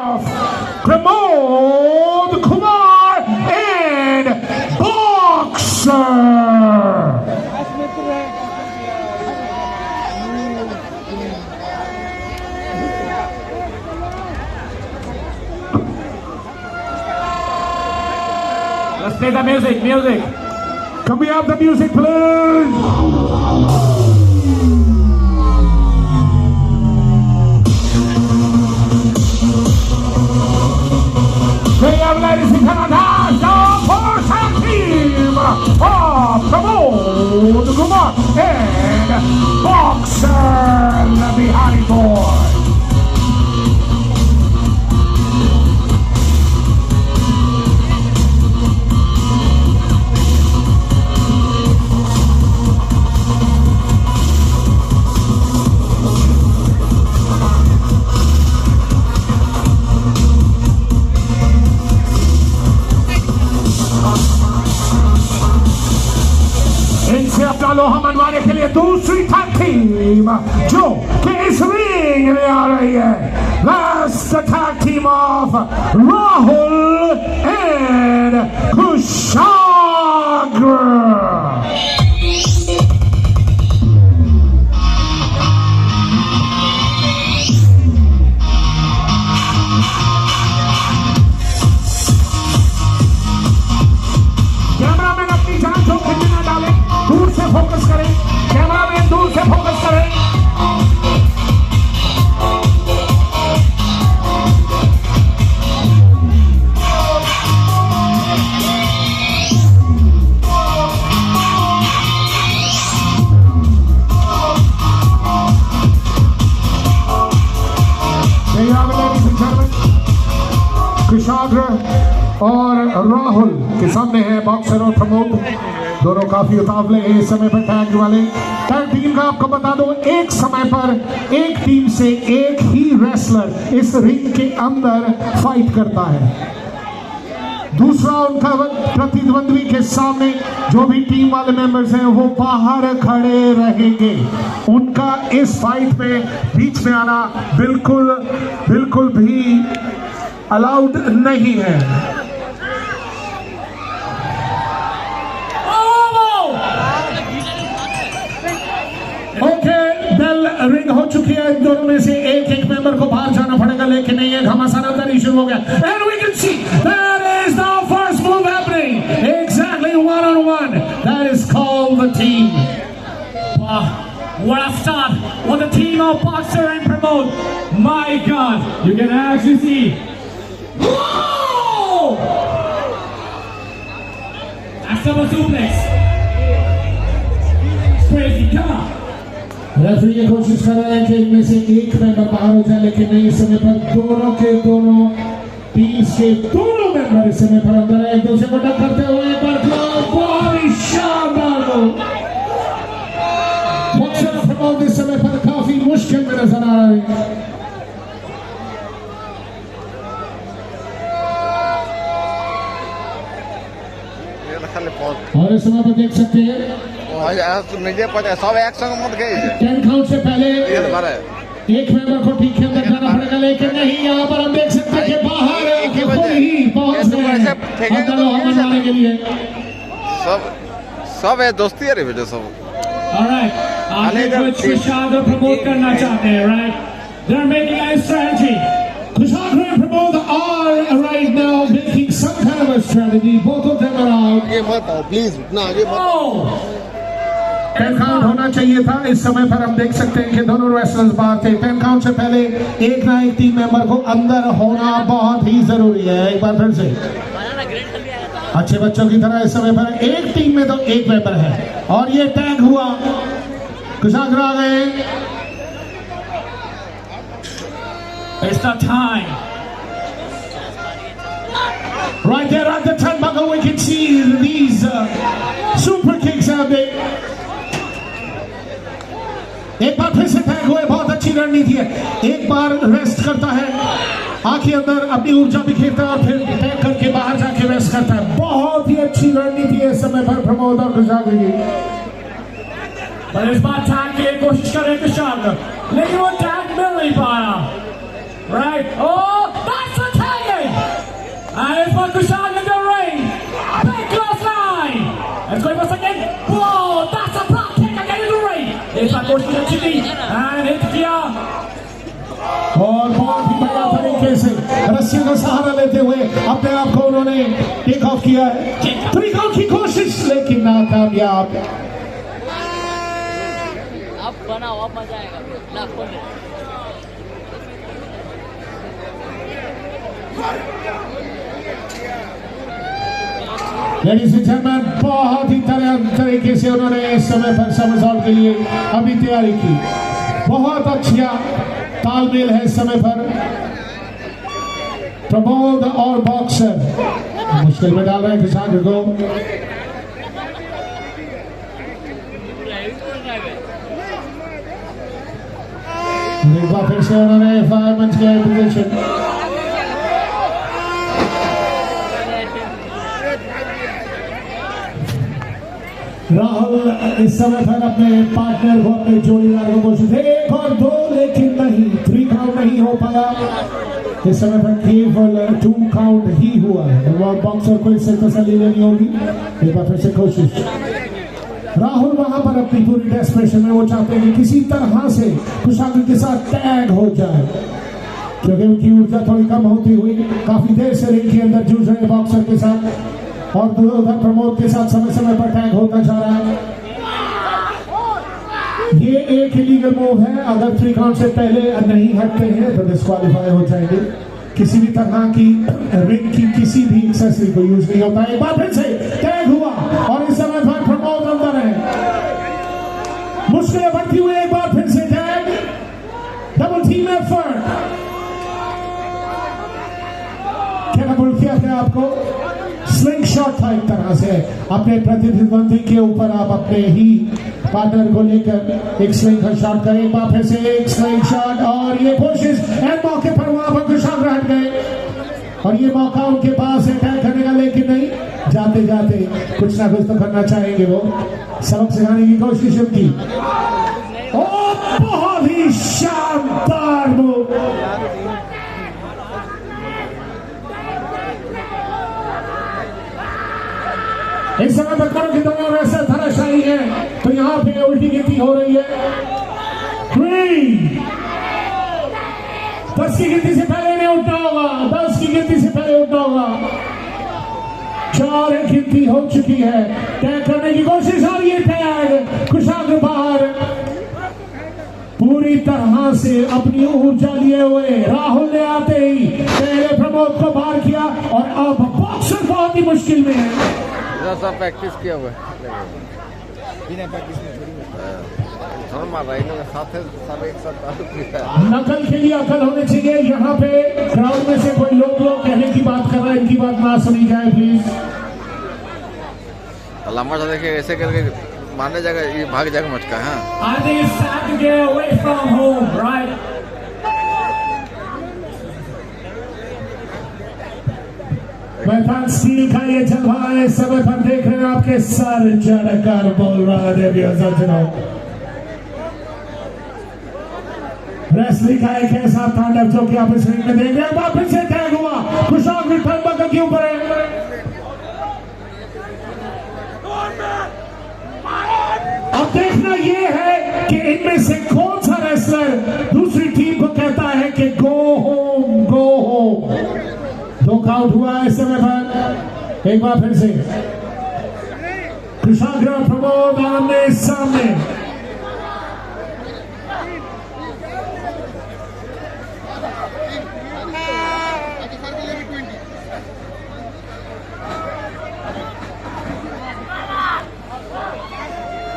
Pramod Kumar and Boxer. Let's play the music. Can we have the music, please? We have, ladies and gentlemen, the four-time team of Pramod Kumar and Boxer, the Bihari boy. इनसे अपना लोहा मनवाने के लिए दूसरी team जो कि इस ring में आ रही है, that's the tag team of Rahul and Kushagra. Cameraman अपनी जान जोखिम में न डालें, दूर से फोकस करें, कैमरामैन दूर से फोकस करें। कुशाग्र और राहुल के सामने है बॉक्सर और प्रमोद, दोनों काफी उतावले हैं इस समय पर टैग वाले। टैग टीम का आपको बता दो, एक समय पर एक टीम से एक ही रेसलर इस रिंग के अंदर फाइट करता है, दूसरा उनका प्रतिद्वंद्वी के सामने जो भी टीम वाले मेंबर्स हैं वो बाहर खड़े रहेंगे। उनका इस फाइट में बीच में आना बिल्कुल भी अलाउड नहीं है। ओके, बेल रिंग हो चुकी है, इन दोनों में से एक मेंबर को बाहर जाना पड़ेगा, लेकिन नहीं है, घमासान अंदर इशू हो गया। And we can see that is the first move happening, exactly one-on-one. That is called the team. Wow, what a start! What a team of Boxer and Pramod. My God, you can actually see. Whoa! That's double suplex. It's crazy. Come on. Referee ये कोशिश कर रहे हैं कि इनमें से एक member बाहर हो जाए, लेकिन नहीं, इस समय पर दोनों टीम्स के दोनों मेंबर इस समय पर अंदर है, एक दूसरे को टक्कर करते हुए एक बार बहुत ही शानदार बॉक्सर प्रमोद इस समय पर काफी मुश्किल में नजर आ रहे हैं। और इस समय पर देख सकते हैं टेन काउंट से पहले एक मेंबर को ठीक के अंदर जाना पड़ेगा, लेकिन नहीं, यहाँ पर हम देख सकते हैं कि बाहर खुद ही पहुंच गए हैं अंदर लोहा मनवाने के लिए। सब है दोस्ती है रे बेटे सब। Alright, आगे कुछ कुशाग्र प्रमोद करना चाहते हैं, right? They're making a strategy. Kushagra and Pramod are right now making some kind of a strategy. Both of them are out. ये मत आओ प्लीज, ना आगे मत। 10 काउंट होना चाहिए था। इस समय पर हम देख सकते हैं कि दोनों रेसलर्स बाहर थे। 10 काउंट से पहले एक ना एक टीम मेंबर को अंदर होना बहुत ही जरूरी है। एक बार फिर से अच्छे बच्चों की तरह इस समय पर एक टीम में तो एक मेंबर है और ये टैग हुआ। कुशाग्र आ गए। It's the time. Right there at the turnbuckle, we can see these super kicks out there. एक बार फिर से टैग हुए, बहुत अच्छी रणनीति है। एक बार रेस्ट करता है, आंखें अंदर अपनी ऊर्जा बिखेरता है और फिर टैग करके बाहर जाके रेस्ट करता है। बहुत ही अच्छी रणनीति है इस समय पर प्रमोद और कुशाग्र की। पर इस बार टैग की कोशिश करें कुशाग्र, लेकिन वो टैग मिल नहीं पाया। Right? Oh, that's फिर से रस्सियों का सहारा लेते हुए अपने आप को उन्होंने टेक ऑफ किया है। 3 काउंट की कोशिश लेकिन नाकामयाब। अब बनाओ, अब मजा आएगा लाखों में। लेडीज एंड जेंटलमैन, बहुत ही तरीके से उन्होंने इस समय पर समरसॉल्ट के लिए अभी तैयारी की। बहुत अच्छा तालमेल है इस समय पर। प्रमोद और बॉक्सर मुश्किल में डाल रहे हैं कुशाग्र को। एक बार फिर से उन्होंने फायरमैन किया पोजीशन। राहुल इस समय पर अपने पार्टनर को, अपने जोड़ीदार को कोशिश 1 और 2 लेकिन नहीं, 3 काउंट नहीं हो पाया। इस समय पर केवल 2 काउंट ही हुआ है। वो बॉक्सर को इससे तसल्ली लेनी होगी। एक बार फिर से कोशिश। राहुल वहां पर अपनी पूरी डेस्परेशन में वो चाहते हैं कि किसी तरह से कुशाग्र के साथ टैग हो जाए, क्योंकि उनकी ऊर्जा थोड़ी कम होती हुई काफी देर से रिंग के अंदर जूझ रहे बॉक्सर के साथ और उधर प्रमोद के साथ समय समय पर टैग होता जा रहा है। ये एक इलीगल मूव है। अगर 3 काउंट से पहले नहीं हटते हैं तो डिस्क्वालीफाई हो जाएंगे। किसी भी तरह की रिंग की किसी भी एक्सेसरी को यूज नहीं होता है। एक बार फिर से टैग हुआ और इस समय पर प्रमोद अंदर है। मुश्किलें बढ़ती हुई एक बार फिर से टैग। Double team effort. क्या बोल किया अपने आप को स्लिंग शॉट था एक तरह से। अपने प्रतिद्वंदी के ऊपर आप अपने ही पार्टनर को लेकर एक स्लिंग का शॉट करें। एक बार फिर से एक स्लिंग शॉट और ये कोशिश एंड मौके पर वहां पर कुशाग्र हट गए और ये मौका उनके पास अटैक करने का, लेकिन नहीं, जाते जाते कुछ ना कुछ तो करना चाहेंगे। वो सबक सिखाने की कोशिश उनकी। ओ बहुत ही शानदार मूव। इस समय पर करो कि दोनों वैसे धराशायी है तो यहाँ पे उल्टी गिनती हो रही है। 3 10 की गिनती से पहले नहीं उठना होगा। 10 की गिनती से पहले उठना होगा। 4 गिनती हो चुकी है। टैग करने की कोशिश और ये टैग कुशाग्र बाहर पूरी तरह से अपनी ऊर्जा लिए हुए। राहुल ने आते ही पहले प्रमोद को बाहर किया और अब बॉक्सर बहुत ही मुश्किल में है। सब प्रैक्टिस किया हुआ है, बिना प्रैक्टिस में थोड़ा मार रहा है। इन लोग साथ सब एक साथ चालू किया है। नकल के लिए अकल होनी चाहिए। यहाँ पे क्राउड में से कोई लोग कहने की बात कर रहे हैं, इनकी बात ना सुनी जाए प्लीज। लंबा सा देखिए, ऐसे करके मारने जाएगा, ये भाग जाएगा मचका। हाँ, I think it's time to get away from home, right? मैदान स्टील का ये जलवा है। इस समय पर देख रहे हैं आपके सर चढ़कर बोल रहा है देवियों सज्जनों। रेसलिंग का एक ऐसा तांडव जो कि आप इस रिंग में देख रहे हैं। वापस से टैग हुआ। कुशाग्र टर्नबकल के ऊपर है। अब देखना ये है कि इनमें से कौन सा रेसलर दूसरी टीम को कहता है कि go home, go home. 2 count हुआ है इस समय पर। एक बार फिर से कुशाग्र प्रमोद आमने सामने।